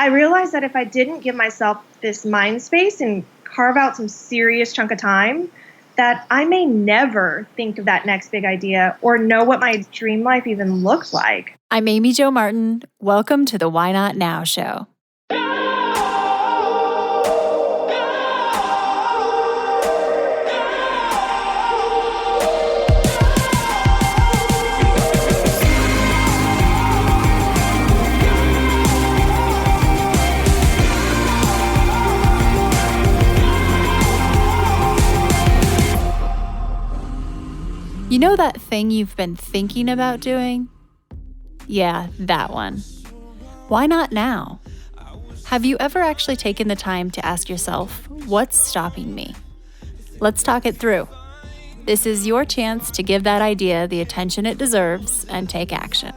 I realized that if I didn't give myself this mind space and carve out some serious chunk of time, that I may never think of that next big idea or know what my dream life even looks like. I'm Amy Jo Martin. Welcome to the Why Not Now show. You know that thing you've been thinking about doing? Yeah, that one. Why not now? Have you ever actually taken the time to ask yourself, what's stopping me? Let's talk it through. This is your chance to give that idea the attention it deserves and take action.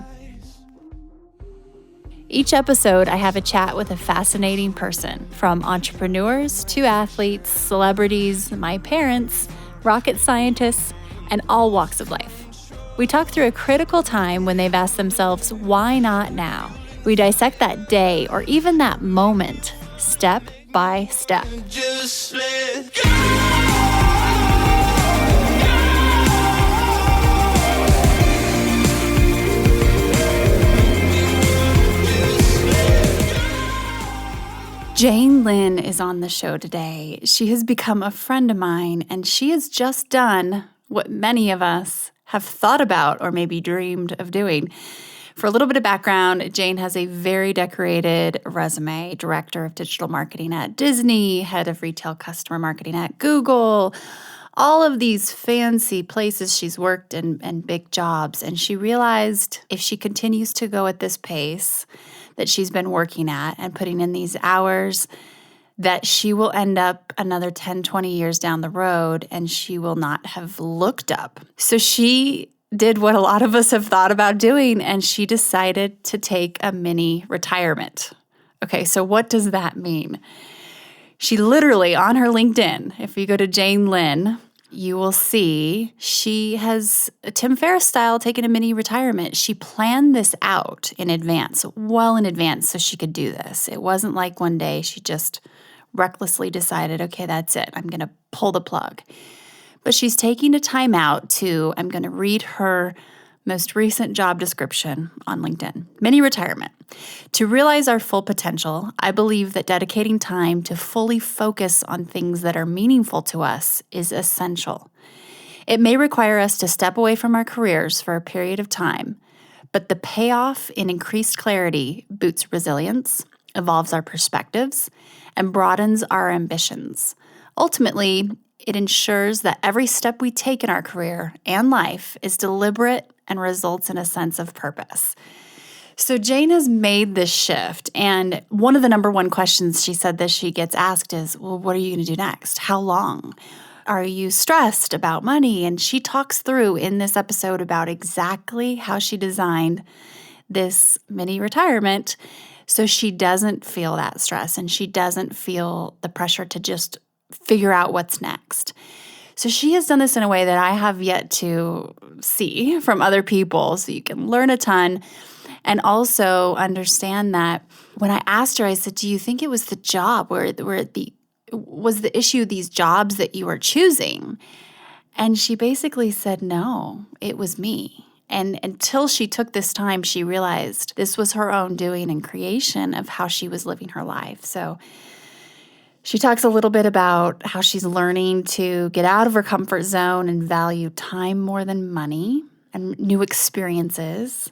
Each episode, I have a chat with a fascinating person, from entrepreneurs to athletes, celebrities, my parents, rocket scientists, and all walks of life. We talk through a critical time when they've asked themselves, why not now? We dissect that day or even that moment, step by step. Just let go. Jane Lynn is on the show today. She has become a friend of mine, and she has just done what many of us have thought about or maybe dreamed of doing. For a little bit of background, Jane has a very decorated resume: director of digital marketing at Disney, head of retail customer marketing at Google, all of these fancy places she's worked and big jobs. And she realized if she continues to go at this pace that she's been working at and putting in these hours, that she will end up another 10, 20 years down the road and she will not have looked up. So she did what a lot of us have thought about doing, and she decided to take a mini retirement. Okay, so what does that mean? She literally, on her LinkedIn, if you go to Jane Lynn, you will see she has, Tim Ferriss style, taken a mini retirement. She planned this out in advance, well in advance, so she could do this. It wasn't like one day she just recklessly decided, okay, that's it, I'm going to pull the plug. But she's taking a time out to, I'm going to read her most recent job description on LinkedIn, mini retirement. To realize our full potential, I believe that dedicating time to fully focus on things that are meaningful to us is essential. It may require us to step away from our careers for a period of time, but the payoff in increased clarity boosts resilience, evolves our perspectives, and broadens our ambitions. Ultimately, it ensures that every step we take in our career and life is deliberate and results in a sense of purpose. So Jane has made this shift, and one of the number one questions she said that she gets asked is, well, what are you going to do next? How long? Are you stressed about money? And she talks through in this episode about exactly how she designed this mini retirement so she doesn't feel that stress and she doesn't feel the pressure to just figure out what's next. So she has done this in a way that I have yet to see from other people, so you can learn a ton and also understand that when I asked her, I said, do you think it was the job was the issue these jobs that you were choosing? And she basically said, no, it was me. And until she took this time, she realized this was her own doing and creation of how she was living her life. So she talks a little bit about how she's learning to get out of her comfort zone and value time more than money and new experiences.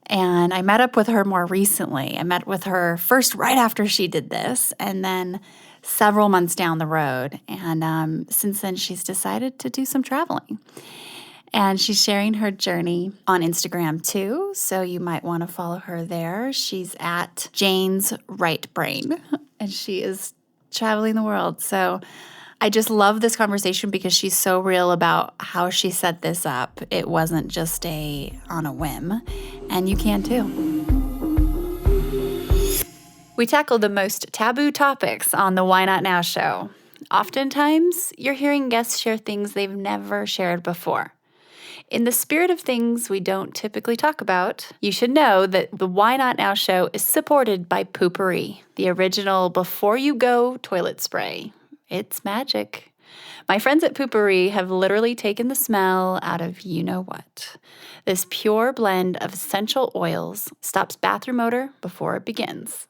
And I met up with her more recently. I met with her first right after she did this, and then several months down the road. And since then, she's decided to do some traveling. And she's sharing her journey on Instagram too, so you might want to follow her there. She's at Jane's Right Brain, and she is traveling the world. So I just love this conversation because she's so real about how she set this up. It wasn't just on a whim, and you can too. We tackle the most taboo topics on the Why Not Now show. Oftentimes, you're hearing guests share things they've never shared before. In the spirit of things we don't typically talk about, you should know that the Why Not Now show is supported by Poopery, the original before you go toilet spray. It's magic. My friends at Poopery have literally taken the smell out of you-know-what. This pure blend of essential oils stops bathroom odor before it begins.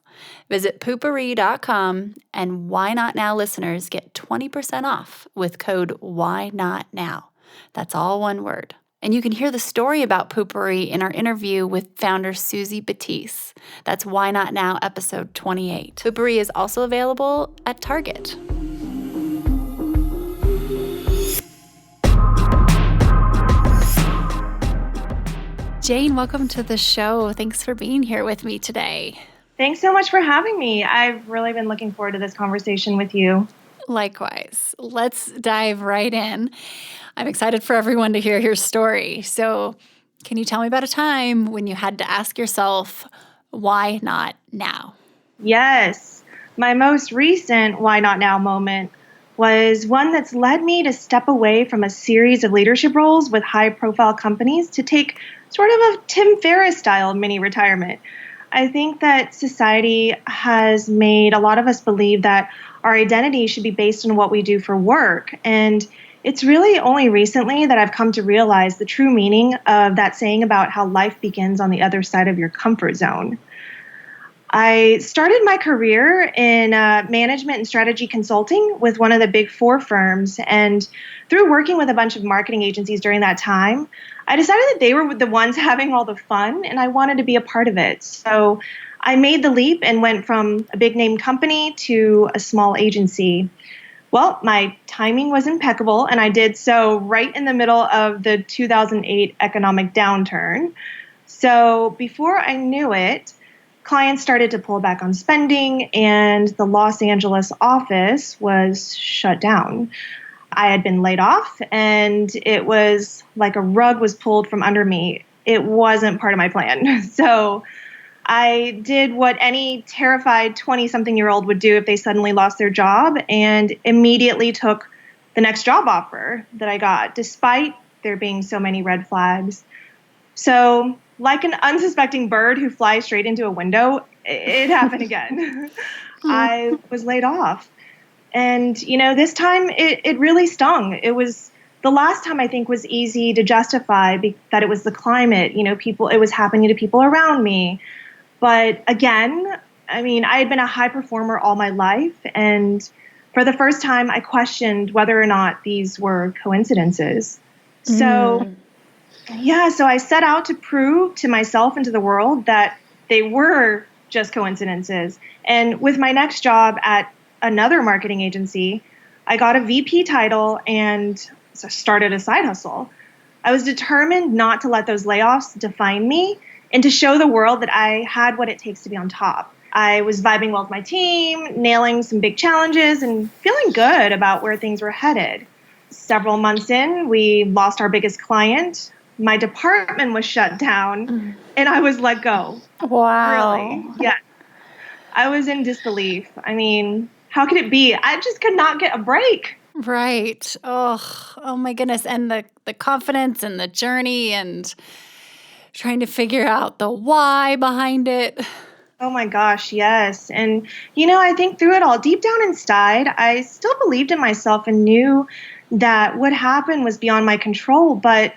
Visit poopery.com and Why Not Now listeners get 20% off with code Why Not Now. That's all one word. And you can hear the story about Poopery in our interview with founder Susie Batiste. That's Why Not Now episode 28. Poopery is also available at Target. Jane, welcome to the show. Thanks for being here with me today. Thanks so much for having me. I've really been looking forward to this conversation with you. Likewise. Let's dive right in. I'm excited for everyone to hear your story. So, can you tell me about a time when you had to ask yourself, why not now? Yes. My most recent why not now moment was one that's led me to step away from a series of leadership roles with high-profile companies to take sort of a Tim Ferriss style mini retirement. I think that society has made a lot of us believe that our identity should be based on what we do for work. And it's really only recently that I've come to realize the true meaning of that saying about how life begins on the other side of your comfort zone. I started my career in management and strategy consulting with one of the big four firms. And through working with a bunch of marketing agencies during that time, I decided that they were the ones having all the fun and I wanted to be a part of it. So I made the leap and went from a big name company to a small agency. Well, my timing was impeccable and I did so right in the middle of the 2008 economic downturn. So before I knew it, clients started to pull back on spending and the Los Angeles office was shut down. I had been laid off and it was like a rug was pulled from under me. It wasn't part of my plan. So I did what any terrified 20-something-year-old would do if they suddenly lost their job and immediately took the next job offer that I got, despite there being so many red flags. So like an unsuspecting bird who flies straight into a window, it happened again. I was laid off. And, this time it really stung. It was the last time I think was easy to justify that it was the climate, it was happening to people around me. But again, I had been a high performer all my life. And for the first time, I questioned whether or not these were coincidences. So I set out to prove to myself and to the world that they were just coincidences. And with my next job at another marketing agency, I got a VP title and started a side hustle. I was determined not to let those layoffs define me and to show the world that I had what it takes to be on top. I was vibing well with my team, nailing some big challenges, and feeling good about where things were headed. Several months in, we lost our biggest client. My department was shut down, and I was let go. Wow. Really? Yeah. I was in disbelief. How could it be? I just could not get a break. Right. Oh my goodness. And the confidence and the journey and trying to figure out the why behind it. Oh my gosh, yes. And, I think through it all, deep down inside, I still believed in myself and knew that what happened was beyond my control. But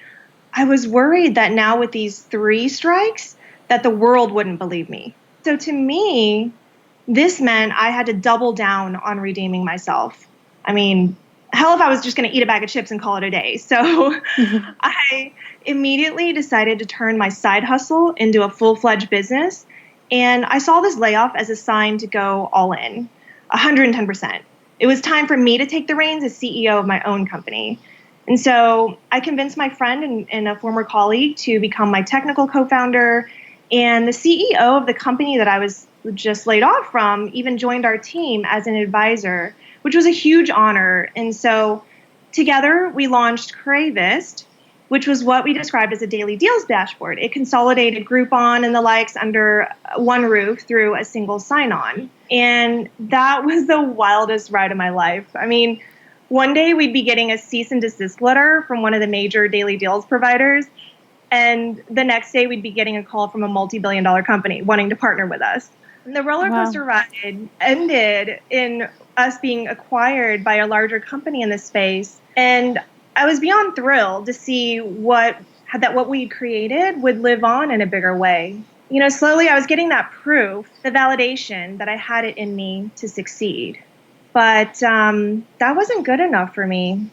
I was worried that now with these 3 strikes, that the world wouldn't believe me. So to me, this meant I had to double down on redeeming myself. Hell if I was just going to eat a bag of chips and call it a day. So I immediately decided to turn my side hustle into a full-fledged business. And I saw this layoff as a sign to go all in, 110%. It was time for me to take the reins as CEO of my own company. And so I convinced my friend and a former colleague to become my technical co-founder. And the CEO of the company that I was just laid off from even joined our team as an advisor, which was a huge honor. And so together we launched Cravist, which was what we described as a daily deals dashboard. It consolidated Groupon and the likes under one roof through a single sign-on. And that was the wildest ride of my life. One day we'd be getting a cease and desist letter from one of the major daily deals providers. And the next day we'd be getting a call from a multi-billion-dollar company wanting to partner with us. And the roller coaster ride ended in us being acquired by a larger company in this space. And I was beyond thrilled to see what we created would live on in a bigger way. Slowly I was getting that proof, the validation that I had it in me to succeed. But that wasn't good enough for me.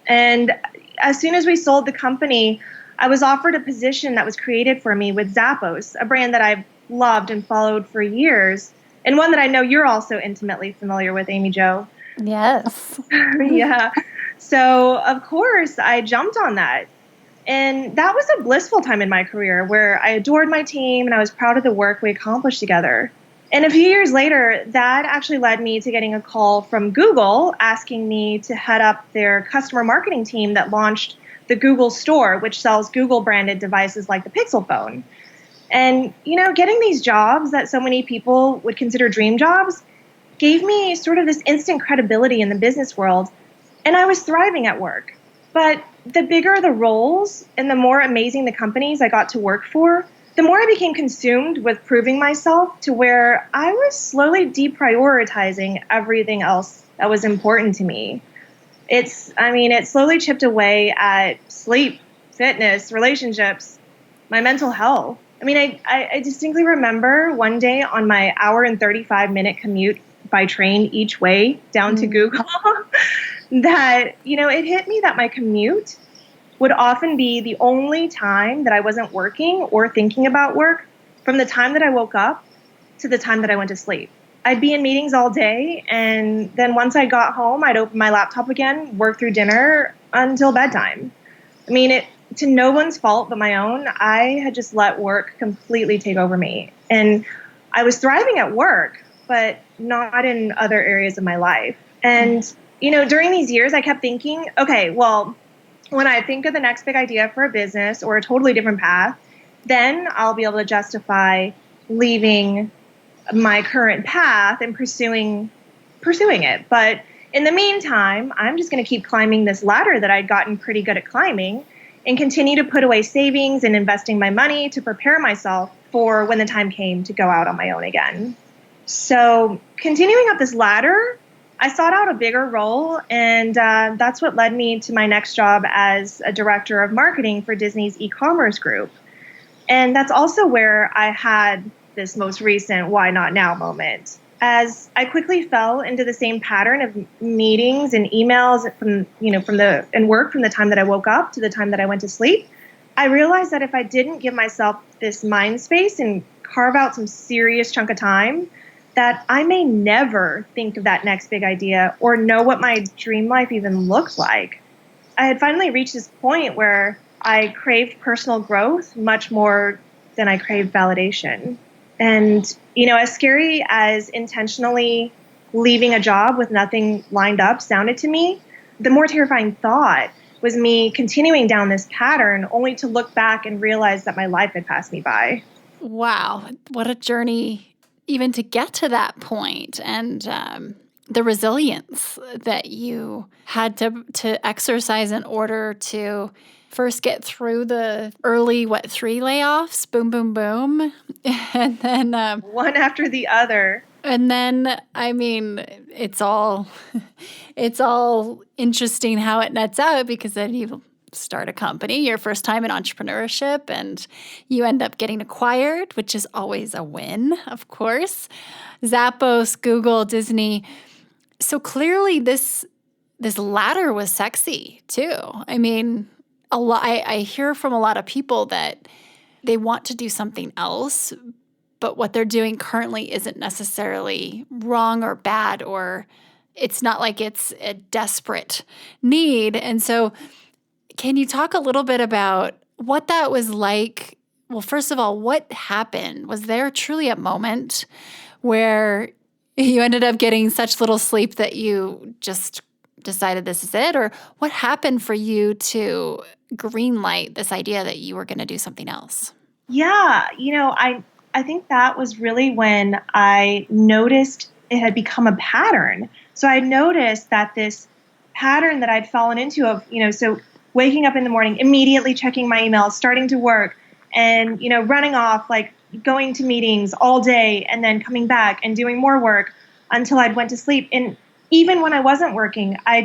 And as soon as we sold the company, I was offered a position that was created for me with Zappos, a brand that I've loved and followed for years, and one that I know you're also intimately familiar with, Amy Jo. Yes. Yeah. So, of course, I jumped on that. And that was a blissful time in my career where I adored my team and I was proud of the work we accomplished together. And a few years later, that actually led me to getting a call from Google asking me to head up their customer marketing team that launched the Google Store, which sells Google-branded devices like the Pixel phone. And, getting these jobs that so many people would consider dream jobs gave me sort of this instant credibility in the business world, and I was thriving at work. But the bigger the roles and the more amazing the companies I got to work for, the more I became consumed with proving myself to where I was slowly deprioritizing everything else that was important to me. It slowly chipped away at sleep, fitness, relationships, my mental health. I distinctly remember one day on my hour and 35-minute commute by train each way down to Google that, it hit me that my commute would often be the only time that I wasn't working or thinking about work from the time that I woke up to the time that I went to sleep. I'd be in meetings all day, and then once I got home, I'd open my laptop again, work through dinner until bedtime. To no one's fault but my own, I had just let work completely take over me. And I was thriving at work, but not in other areas of my life. And, during these years, I kept thinking, okay, well, when I think of the next big idea for a business or a totally different path, then I'll be able to justify leaving my current path and pursuing it. But in the meantime, I'm just going to keep climbing this ladder that I'd gotten pretty good at climbing and continue to put away savings and investing my money to prepare myself for when the time came to go out on my own again. So continuing up this ladder, I sought out a bigger role, and that's what led me to my next job as a director of marketing for Disney's e-commerce group. And that's also where I had this most recent why not now moment. As I quickly fell into the same pattern of meetings and emails and work from the time that I woke up to the time that I went to sleep, I realized that if I didn't give myself this mind space and carve out some serious chunk of time, that I may never think of that next big idea or know what my dream life even looked like. I had finally reached this point where I craved personal growth much more than I craved validation. And, as scary as intentionally leaving a job with nothing lined up sounded to me, the more terrifying thought was me continuing down this pattern only to look back and realize that my life had passed me by. Wow. What a journey even to get to that point. And the resilience that you had to exercise in order to first get through the early, 3 layoffs? Boom, boom, boom. And then one after the other. And then, it's all interesting how it nets out, because then you start a company, your first time in entrepreneurship, and you end up getting acquired, which is always a win, of course. Zappos, Google, Disney. So clearly this ladder was sexy too. I hear from a lot of people that they want to do something else, but what they're doing currently isn't necessarily wrong or bad, or it's not like it's a desperate need. And so can you talk a little bit about what that was like? Well, first of all, what happened? Was there truly a moment where you ended up getting such little sleep that you just decided this is it? Or what happened for you to greenlight this idea that you were going to do something else? Yeah, I think that was really when I noticed it had become a pattern. So I noticed that this pattern that I'd fallen into of, so waking up in the morning, immediately checking my emails, starting to work, and, running off, like going to meetings all day and then coming back and doing more work until I'd went to sleep. And even when I wasn't working, I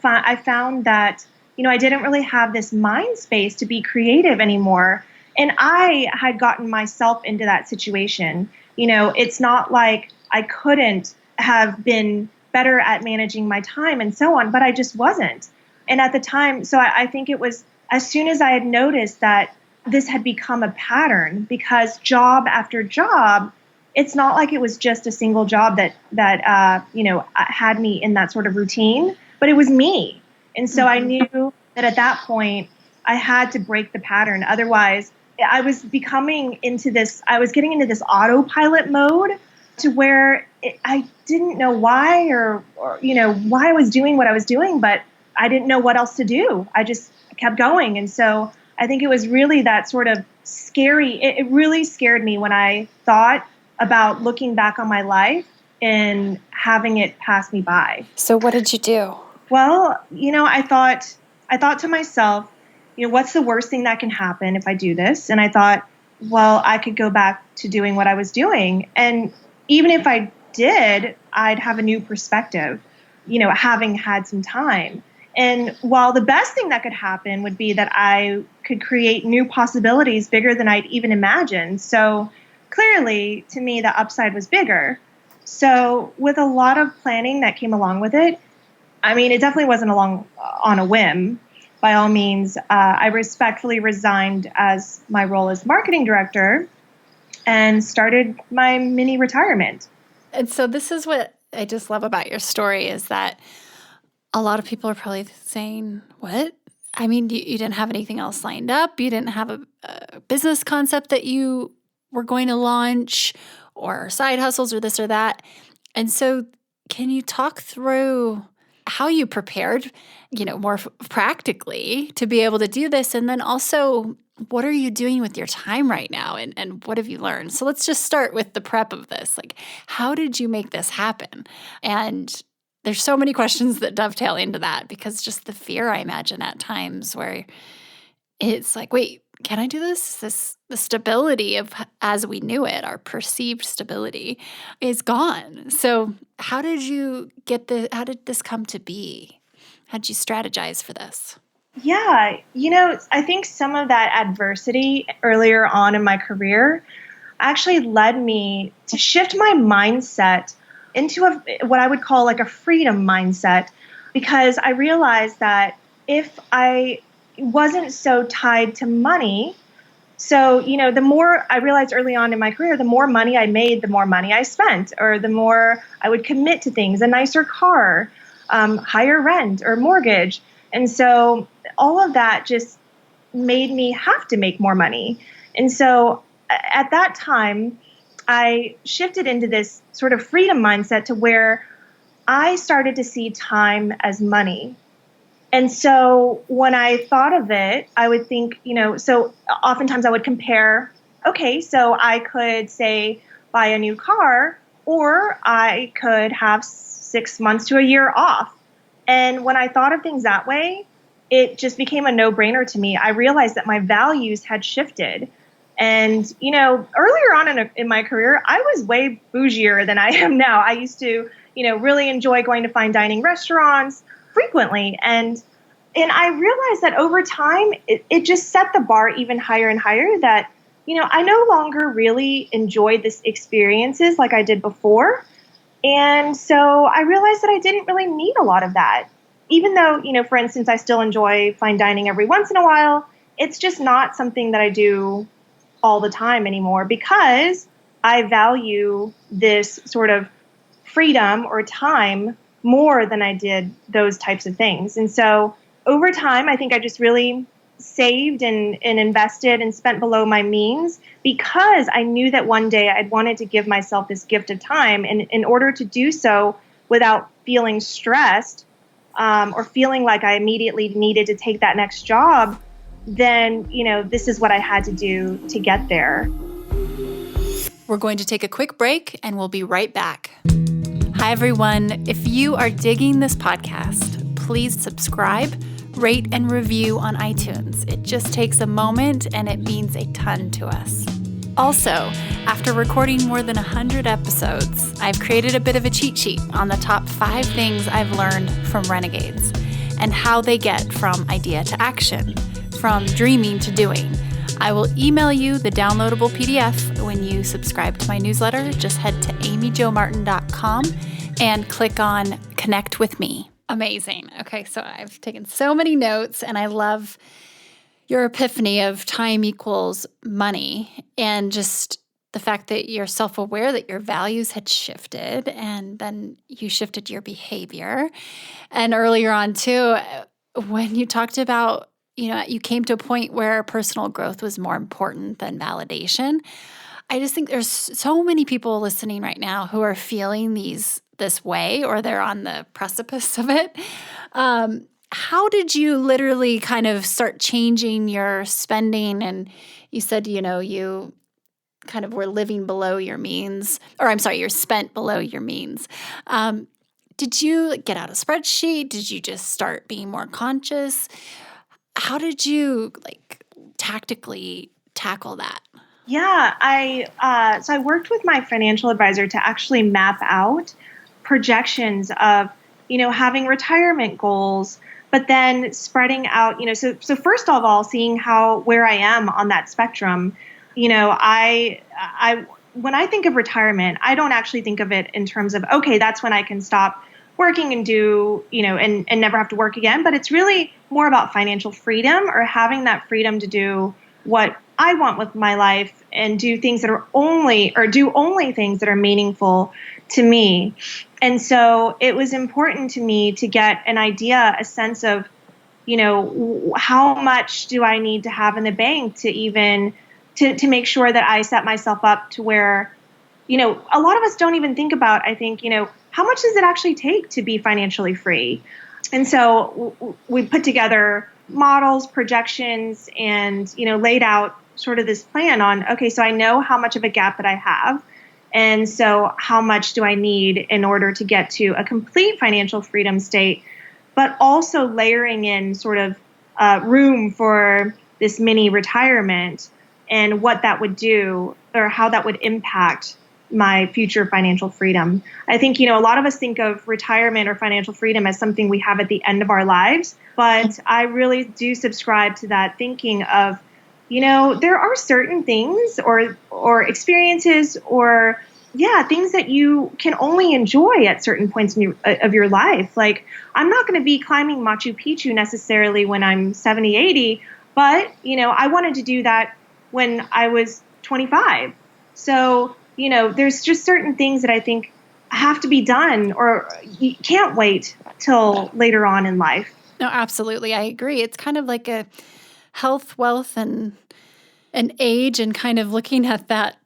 found that, I didn't really have this mind space to be creative anymore. And I had gotten myself into that situation. It's not like I couldn't have been better at managing my time and so on, but I just wasn't. And at the time, so I think it was as soon as I had noticed that this had become a pattern, because job after job, it's not like it was just a single job that had me in that sort of routine, but it was me. And so I knew that at that point I had to break the pattern. Otherwise, I was getting into this autopilot mode to where I didn't know why or why I was doing what I was doing, but I didn't know what else to do. I just kept going. And so I think it was really that sort of scary. It really scared me when I thought about looking back on my life and having it pass me by. So what did you do? Well, I thought to myself, what's the worst thing that can happen if I do this? And I thought, well, I could go back to doing what I was doing. And even if I did, I'd have a new perspective, having had some time. And while the best thing that could happen would be that I could create new possibilities bigger than I'd even imagined. So clearly, to me, the upside was bigger. So with a lot of planning that came along with it, it definitely wasn't on a whim. By all means, I respectfully resigned as my role as marketing director and started my mini retirement. And so this is what I just love about your story, is that a lot of people are probably saying, what? You didn't have anything else lined up. You didn't have a business concept that you were going to launch, or side hustles or this or that. And so can you talk through how you prepared, more practically to be able to do this? And then also, what are you doing with your time right now? And what have you learned? So let's just start with the prep of this. Like, how did you make this happen? And there's so many questions that dovetail into that, because just the fear, I imagine, at times where it's like, wait, can I do this? The stability of, as we knew it, our perceived stability, is gone. So how did this come to be? How did you strategize for this? Yeah, I think some of that adversity earlier on in my career actually led me to shift my mindset into what I would call like a freedom mindset, because I realized that if I wasn't so tied to money, so, the more I realized early on in my career, the more money I made, the more money I spent, or the more I would commit to things, a nicer car, higher rent or mortgage. And so all of that just made me have to make more money. And so at that time, I shifted into this sort of freedom mindset to where I started to see time as money. And so when I thought of it, I would think, so oftentimes I would compare, okay, so I could say buy a new car, or I could have 6 months to a year off. And when I thought of things that way, it just became a no-brainer to me. I realized that my values had shifted. And, earlier on in my career, I was way bougier than I am now. I used to, really enjoy going to fine dining restaurants frequently. And I realized that over time, it just set the bar even higher and higher, that, I no longer really enjoyed this experiences like I did before. And so I realized that I didn't really need a lot of that. Even though, for instance, I still enjoy fine dining every once in a while, it's just not something that I do all the time anymore, because I value this sort of freedom or time more than I did those types of things. And so over time, I think I just really saved and invested and spent below my means, because I knew that one day I'd wanted to give myself this gift of time. And in order to do so without feeling stressed or feeling like I immediately needed to take that next job, then, this is what I had to do to get there. We're going to take a quick break and we'll be right back. Hi, everyone. If you are digging this podcast, please subscribe, rate, and review on iTunes. It just takes a moment and it means a ton to us. Also, after recording more than 100 episodes, I've created a bit of a cheat sheet on the top 5 things I've learned from renegades and how they get from idea to action, from dreaming to doing. I will email you the downloadable PDF when you subscribe to my newsletter. Just head to amyjomartin.com and click on Connect with Me. Amazing. Okay, so I've taken so many notes, and I love your epiphany of time equals money, and just the fact that you're self-aware that your values had shifted, and then you shifted your behavior. And earlier on too, when you talked about, you came to a point where personal growth was more important than validation. I just think there's so many people listening right now who are feeling this way, or they're on the precipice of it. How did you literally kind of start changing your spending? And you said, you kind of were living below your means, or I'm sorry, you're spent below your means. Did you get out a spreadsheet? Did you just start being more conscious? How did you tactically tackle that? Yeah, so I worked with my financial advisor to actually map out projections of, having retirement goals, but then spreading out, so first of all, seeing where I am on that spectrum. I when I think of retirement, I don't actually think of it in terms of, okay, that's when I can stop working and do, and never have to work again. But it's really more about financial freedom, or having that freedom to do what I want with my life and do things that do only things that are meaningful to me. And so it was important to me to get an idea, a sense of, how much do I need to have in the bank to even to make sure that I set myself up to where, a lot of us don't even think about, I think, how much does it actually take to be financially free? And so we put together models, projections, and, laid out sort of this plan on, okay, so I know how much of a gap that I have. And so how much do I need in order to get to a complete financial freedom state, but also layering in sort of room for this mini retirement and what that would do, or how that would impact my future financial freedom. I think, a lot of us think of retirement or financial freedom as something we have at the end of our lives, but I really do subscribe to that thinking of, there are certain things or experiences or things that you can only enjoy at certain points of your life. Like, I'm not going to be climbing Machu Picchu necessarily when I'm 70, 80, but, I wanted to do that when I was 25. So, there's just certain things that I think have to be done, or you can't wait till later on in life. No, absolutely. I agree. It's kind of like a health, wealth, and an age, and kind of looking at that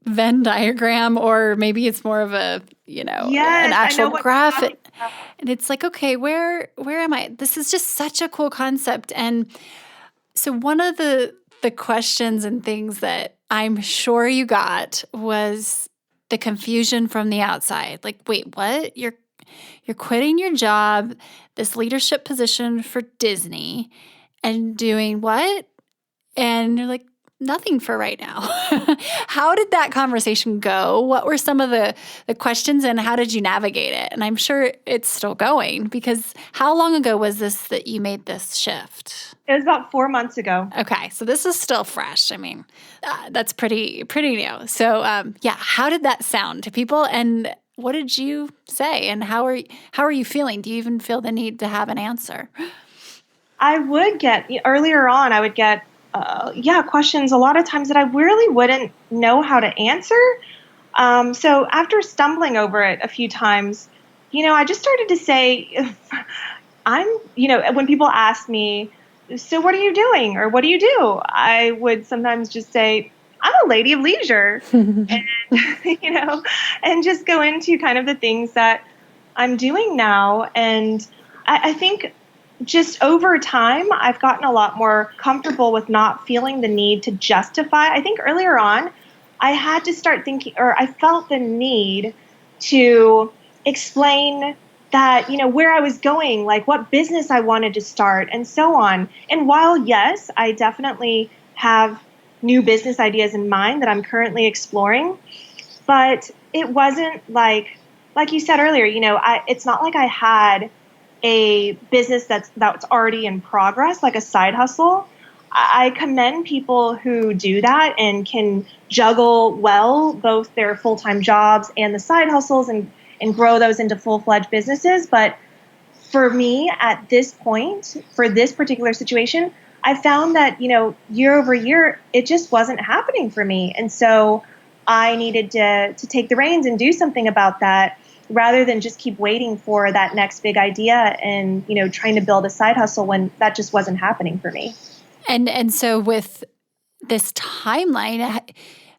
Venn diagram, or maybe it's more of a, an actual graph. And it's like, okay, where am I? This is just such a cool concept. And so one of the questions and things that I'm sure you got was the confusion from the outside. Like, wait, what? You're quitting your job, this leadership position for Disney, and doing what? And you're like, nothing for right now. How did that conversation go? What were some of the questions, and how did you navigate it? And I'm sure it's still going, because how long ago was this that you made this shift? It was about 4 months ago. Okay, so this is still fresh. I mean, that's pretty new. So how did that sound to people, and what did you say, and how are you feeling? Do you even feel the need to have an answer? I would get, earlier on, I would get questions a lot of times that I really wouldn't know how to answer. So after stumbling over it a few times, I just started to say, when people ask me, so what are you doing? Or what do you do? I would sometimes just say, I'm a lady of leisure, and, and just go into kind of the things that I'm doing now. And I think just over time, I've gotten a lot more comfortable with not feeling the need to justify. I think earlier on, I had to start thinking, or I felt the need to explain that, where I was going, like what business I wanted to start and so on. And while, yes, I definitely have new business ideas in mind that I'm currently exploring, but it wasn't like you said earlier, it's not like I had a business that's already in progress, like a side hustle. I commend people who do that and can juggle well both their full-time jobs and the side hustles and grow those into full-fledged businesses. But for me, at this point, for this particular situation, I found that, year over year, it just wasn't happening for me. And so I needed to take the reins and do something about that rather than just keep waiting for that next big idea and, trying to build a side hustle when that just wasn't happening for me. And so with this timeline,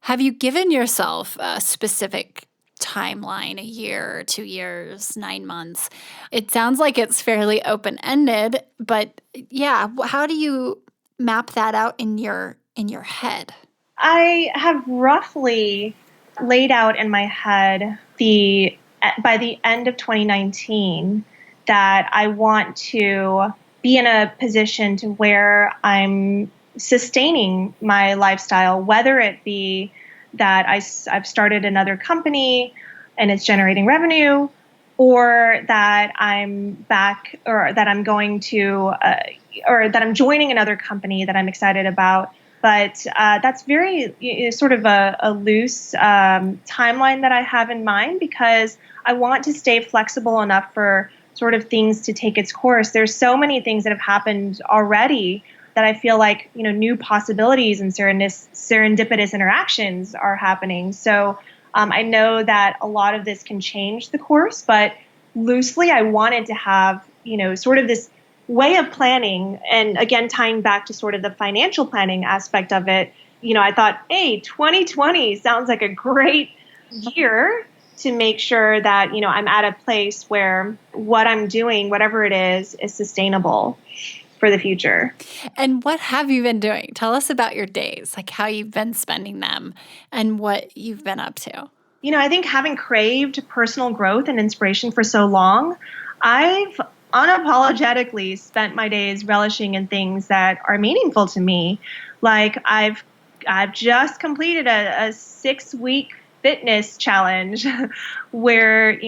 have you given yourself a specific timeline, a year, 2 years, 9 months? It sounds like it's fairly open-ended, but yeah, how do you map that out in your head? I have roughly laid out in my head by the end of 2019 that I want to be in a position to where I'm sustaining my lifestyle, whether it be that I've started another company and it's generating revenue, or that I'm back, or that I'm going to, or that I'm joining another company that I'm excited about. But that's very sort of a loose timeline that I have in mind, because I want to stay flexible enough for sort of things to take its course. There's so many things that have happened already that I feel like, new possibilities and serendipitous interactions are happening. So I know that a lot of this can change the course, but loosely I wanted to have, sort of this way of planning. And again, tying back to sort of the financial planning aspect of it, I thought, hey, 2020 sounds like a great year to make sure that, I'm at a place where what I'm doing, whatever it is sustainable for the future. And what have you been doing? Tell us about your days, like how you've been spending them and what you've been up to. I think having craved personal growth and inspiration for so long, I've unapologetically spent my days relishing in things that are meaningful to me. Like I've just completed a 6-week fitness challenge where,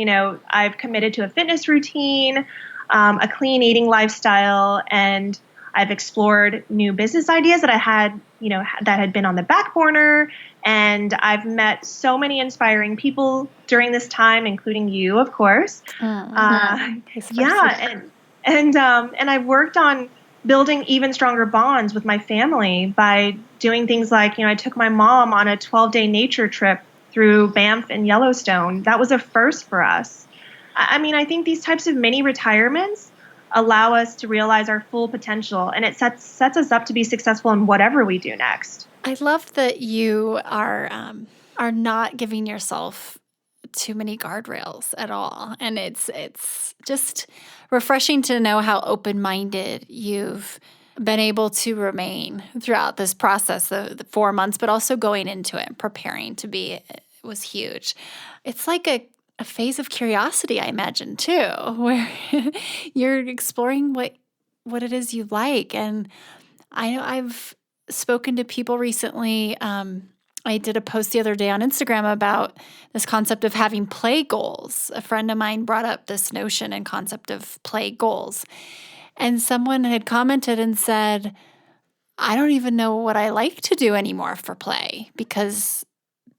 I've committed to a fitness routine, a clean eating lifestyle, and I've explored new business ideas that I had, that had been on the back burner. And I've met so many inspiring people during this time, including you, of course. Yeah. And I've worked on building even stronger bonds with my family by doing things like, I took my mom on a 12-day nature trip through Banff and Yellowstone. That was a first for us. I think these types of mini retirements allow us to realize our full potential, and it sets us up to be successful in whatever we do next. I love that you are not giving yourself too many guardrails at all, and it's just refreshing to know how open-minded you've been able to remain throughout this process, the 4 months, but also going into it and preparing to be. It was huge. It's like a phase of curiosity, I imagine, too, where you're exploring what it is you like. And I know I've spoken to people recently. I did a post the other day on Instagram about this concept of having play goals. A friend of mine brought up this notion and concept of play goals. And someone had commented and said, I don't even know what I like to do anymore for play because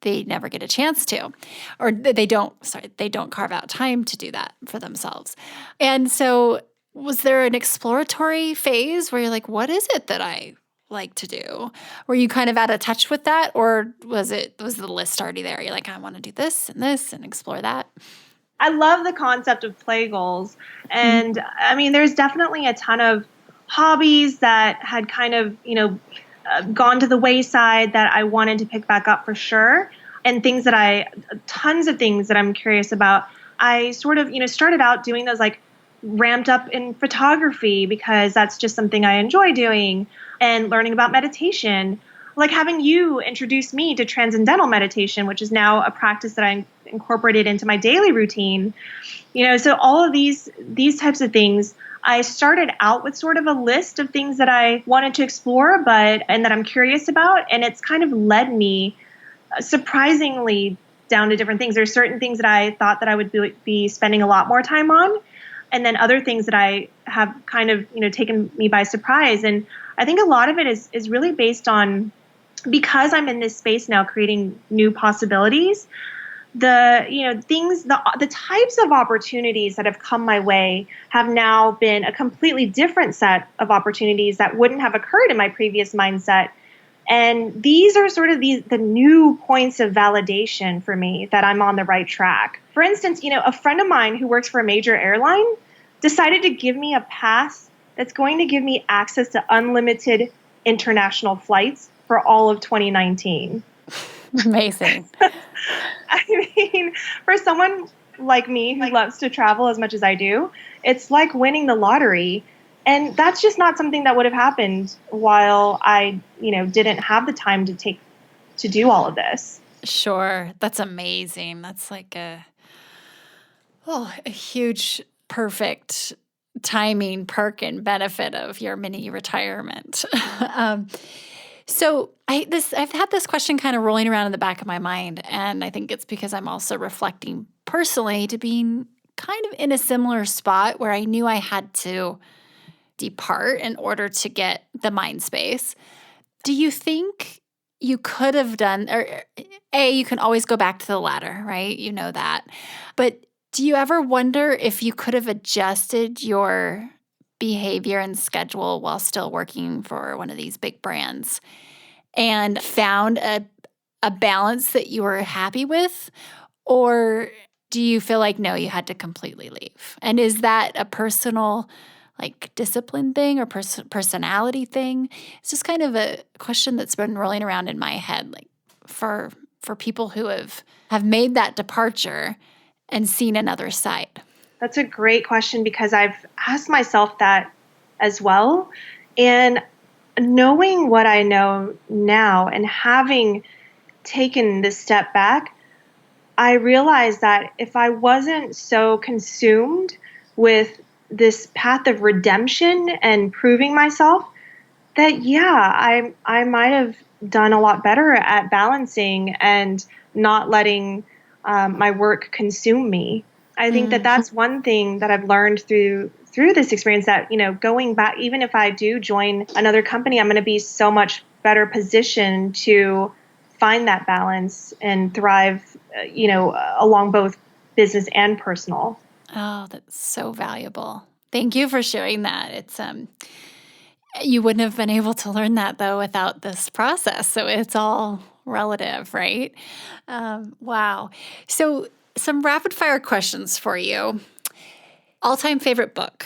they never get a chance to, or they don't carve out time to do that for themselves. And so was there an exploratory phase where you're like, what is it that I like to do? Were you kind of out of touch with that? Or was the list already there? You're like, I want to do this and explore that. I love the concept of play goals. And there's definitely a ton of hobbies that had kind of, gone to the wayside that I wanted to pick back up for sure. And tons of things that I'm curious about. I sort of, started out doing those like ramped up in photography because that's just something I enjoy doing, and learning about meditation, like having you introduce me to transcendental meditation, which is now a practice that I'm incorporate it into my daily routine. So all of these types of things, I started out with sort of a list of things that I wanted to explore, and that I'm curious about. And it's kind of led me surprisingly down to different things. There's certain things that I thought that I would be spending a lot more time on. And then other things that I have kind of, taken me by surprise. And I think a lot of it is really based on, because I'm in this space now creating new possibilities, the types of opportunities that have come my way have now been a completely different set of opportunities that wouldn't have occurred in my previous mindset. And these are sort of the new points of validation for me that I'm on the right track. For instance, a friend of mine who works for a major airline decided to give me a pass that's going to give me access to unlimited international flights for all of 2019. Amazing. I mean, for someone like me who loves to travel as much as I do, it's like winning the lottery. And that's just not something that would have happened while I, didn't have the time to do all of this. Sure. That's amazing. That's like a huge, perfect timing, perk, and benefit of your mini retirement. So I've had this question kind of rolling around in the back of my mind, and I think it's because I'm also reflecting personally to being kind of in a similar spot where I knew I had to depart in order to get the mind space. Do you think you could have done, or you can always go back to the latter, right? You know that. But do you ever wonder if you could have adjusted your behavior and schedule while still working for one of these big brands and found a balance that you were happy with? Or do you feel like, no, you had to completely leave? And is that a personal discipline thing or personality thing? It's just kind of a question that's been rolling around in my head, for people who have made that departure and seen another side. That's a great question, because I've asked myself that as well. And knowing what I know now and having taken this step back, I realized that if I wasn't so consumed with this path of redemption and proving myself, that I might have done a lot better at balancing and not letting my work consume me. I think that that's one thing that I've learned through this experience, that, going back, even if I do join another company, I'm going to be so much better positioned to find that balance and thrive, along both business and personal. Oh, that's so valuable. Thank you for sharing that. It's you wouldn't have been able to learn that, though, without this process. So it's all relative, right? Wow. So some rapid fire questions for you. All-time favorite book?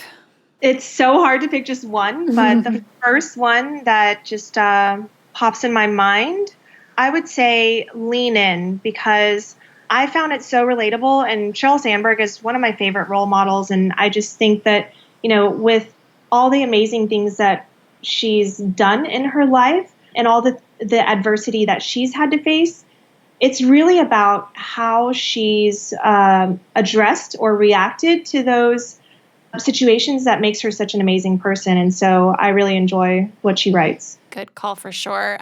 It's so hard to pick just one, but the first one that just pops in my mind, I would say Lean In, because I found it so relatable. And Sheryl Sandberg is one of my favorite role models. And I just think that, with all the amazing things that she's done in her life and all the adversity that she's had to face, it's really about how she's addressed or reacted to those situations that makes her such an amazing person. And so I really enjoy what she writes. Good call for sure.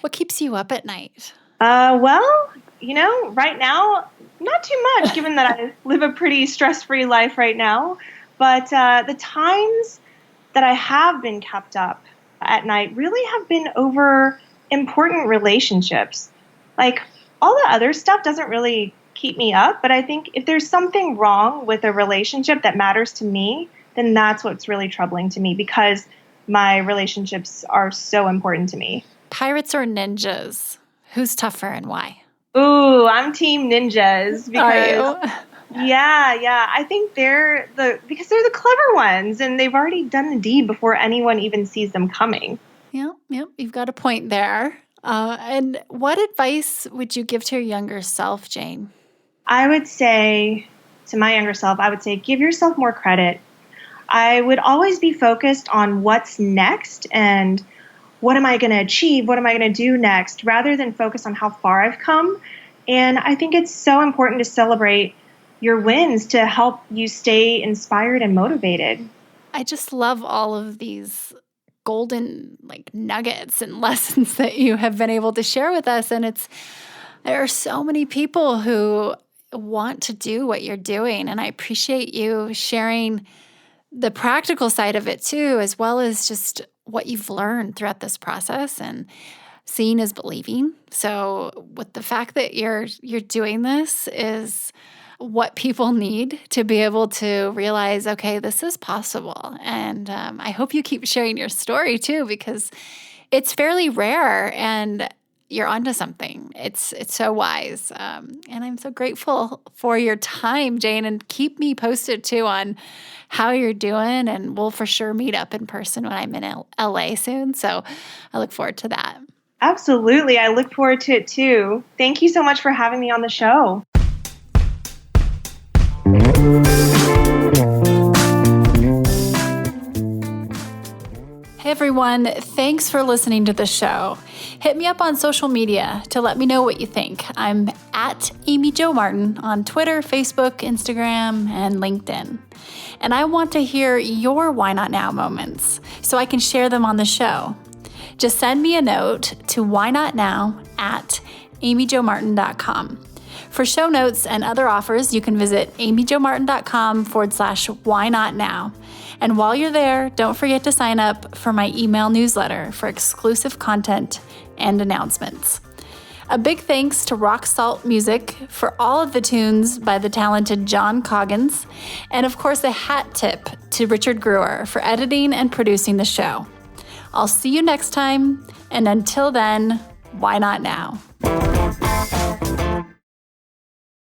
What keeps you up at night? Well, right now, not too much, given that I live a pretty stress-free life right now. But the times that I have been kept up at night really have been over important relationships. All the other stuff doesn't really keep me up, but I think if there's something wrong with a relationship that matters to me, then that's what's really troubling to me, because my relationships are so important to me. Pirates or ninjas? Who's tougher and why? Ooh, I'm team ninjas, because Are you? Yeah. I think because they're the clever ones, and they've already done the deed before anyone even sees them coming. Yep. You've got a point there. And what advice would you give to your younger self, Jane? I would say to my younger self, give yourself more credit. I would always be focused on what's next and what am I going to achieve? What am I going to do next? Rather than focus on how far I've come. And I think it's so important to celebrate your wins to help you stay inspired and motivated. I just love all of these golden nuggets and lessons that you have been able to share with us. And there are so many people who want to do what you're doing. And I appreciate you sharing the practical side of it too, as well as just what you've learned throughout this process. And seeing is believing. So with the fact that you're doing this is what people need to be able to realize, okay, this is possible. And I hope you keep sharing your story too, because it's fairly rare and you're onto something. It's so wise. And I'm so grateful for your time, Jane, and keep me posted too on how you're doing. And we'll for sure meet up in person when I'm in LA soon. So I look forward to that. Absolutely. I look forward to it too. Thank you so much for having me on the show. Hey everyone, thanks for listening to the show. Hit me up on social media to let me know what you think. I'm at Amy Jo Martin on Twitter, Facebook, Instagram, and LinkedIn. And I want to hear your Why Not Now moments so I can share them on the show. Just send me a note to whynotnow@amyjomartin.com. For show notes and other offers, you can visit amyjomartin.com/whynotnow. And while you're there, don't forget to sign up for my email newsletter for exclusive content and announcements. A big thanks to Rock Salt Music for all of the tunes by the talented John Coggins. And of course, a hat tip to Richard Brewer for editing and producing the show. I'll see you next time. And until then, why not now?